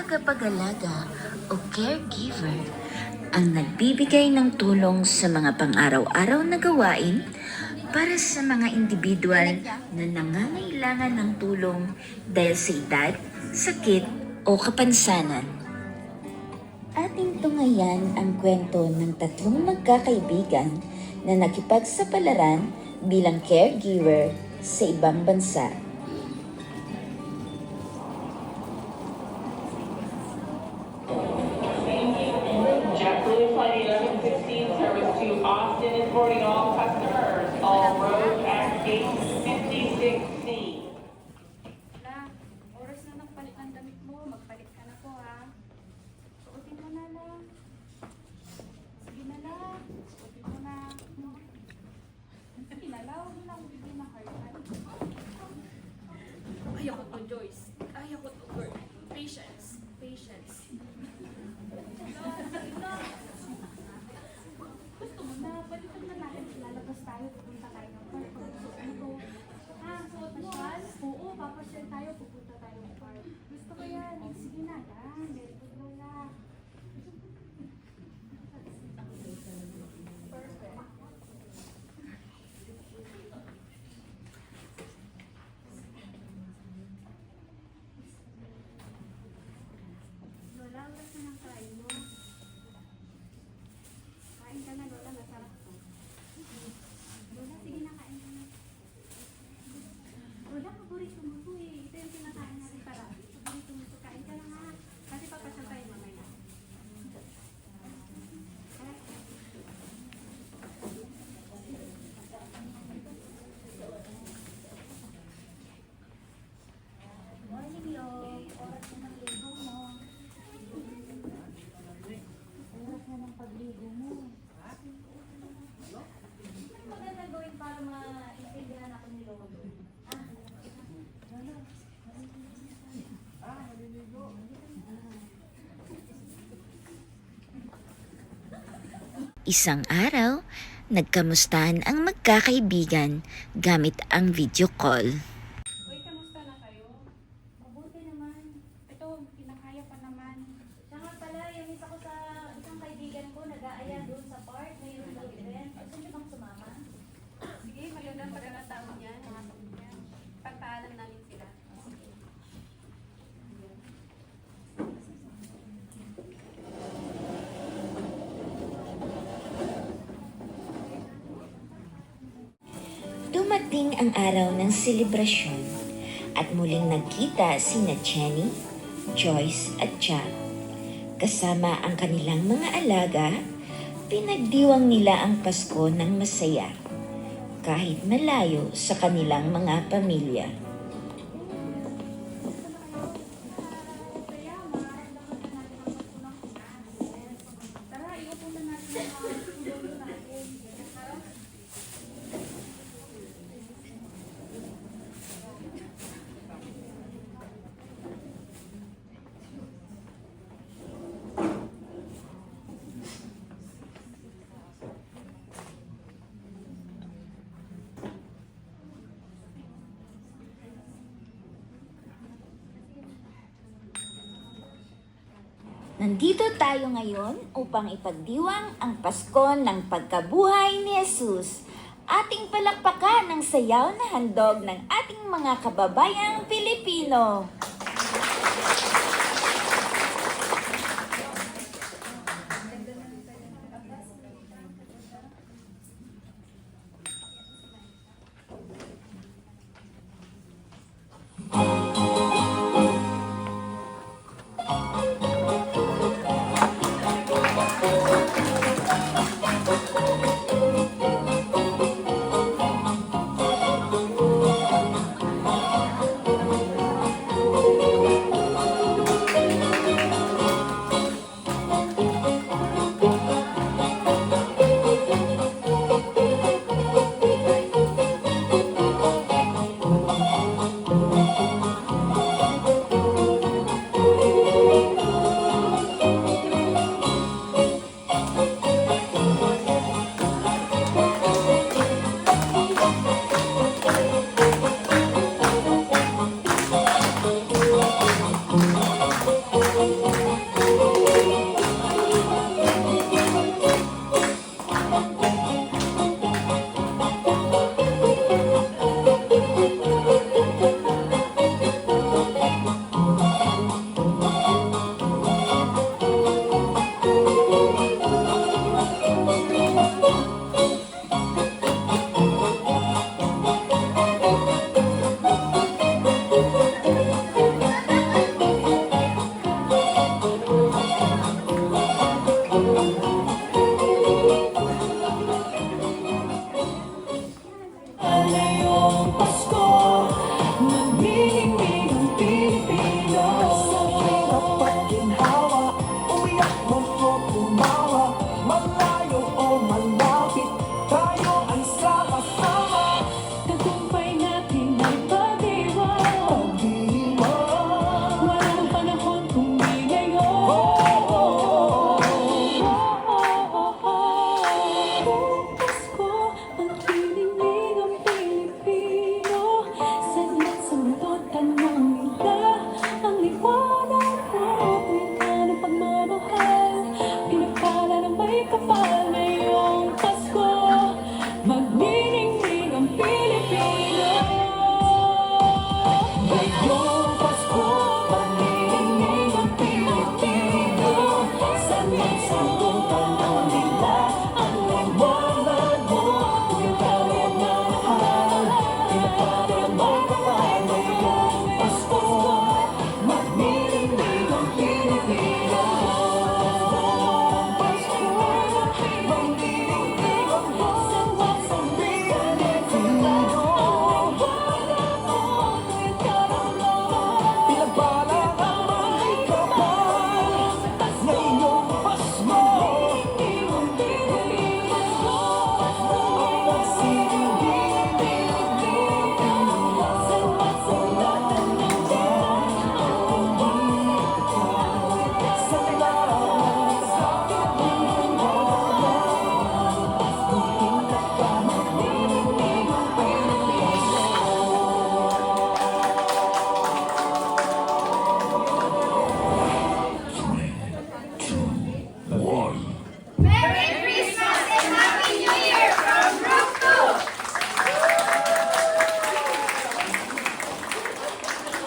tagapag-alaga o caregiver ang nagbibigay ng tulong sa mga pang-araw-araw na gawain para sa mga individual na nangangailangan ng tulong dahil sa edad, sakit o kapansanan. Ating tungayan ang kwento ng tatlong magkakaibigan na nakipagsapalaran bilang caregiver sa ibang bansa. JetBlue Flight 1116 service to Austin is boarding all customers. All roads at gate 56C. La, oras na nagpalit ng damit mo. Magpalit ka na po, ha? Suotin mo na, La. Sige na, La. Suotin mo na. Sige na, La. Huwag mo na akong bigyan ng heart. Ayaw ko to, Joyce. Ayaw ko to, girl. Patience. Patience. Gusto mo na, balikan na natin. Lalabas tayo, pupunta tayo ng park. Suot mo to. Ah, suot mo. Oo, papasyal tayo, pupunta tayo ng park. Gusto ko yan. Sige na, yan. Very good, Lola. Perfect. Lola, oras na ng kain mo. Kain ka na, Lola. Masarap to. Lola, sige na, kain ka na. Lola, paborito mo to eh. Ito yung kinakain natin parati. Paborito mo to. Kain ka na nga. Kasi papasyal tayo mamaya. Morning, Lo. Oras na ng ligo mo. Oras na ng pagligo mo. Ano maganda gawin para ma-intindihan ako ni Lolo? Isang araw, nagkamustahan ang magkakaibigan gamit ang video call. Uy, kamusta na kayo? Mabuti naman. Ito, kinakaya pa naman. Siya nga pala, yung isa ko sa isang kaibigan ko, nag-aaya doon sa park. Mayroon daw event. Gusto niyo bang sumama? Sige, magandang pagkakataon niya. Pagpaalam namin sila. Dumating ang araw ng selebrasyon at muling nagkita sina Jenny, Joyce at Jack. Kasama ang kanilang mga alaga, pinagdiwang nila ang Pasko ng masaya kahit malayo sa kanilang mga pamilya. Tara, iupo na natin ang mga lolo natin. Nandito tayo ngayon upang ipagdiwang ang Pasko ng pagkabuhay ni Jesus. Ating palakpakan ng sayaw na handog ng ating mga kababayang Pilipino.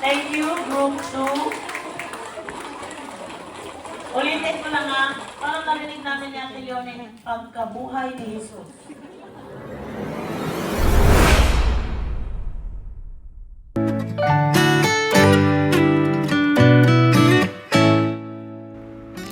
Thank you, Group 2. Ulitin ko lang ha, parang narinig namin ni Ate Leonie, pagkabuhay ni Jesus.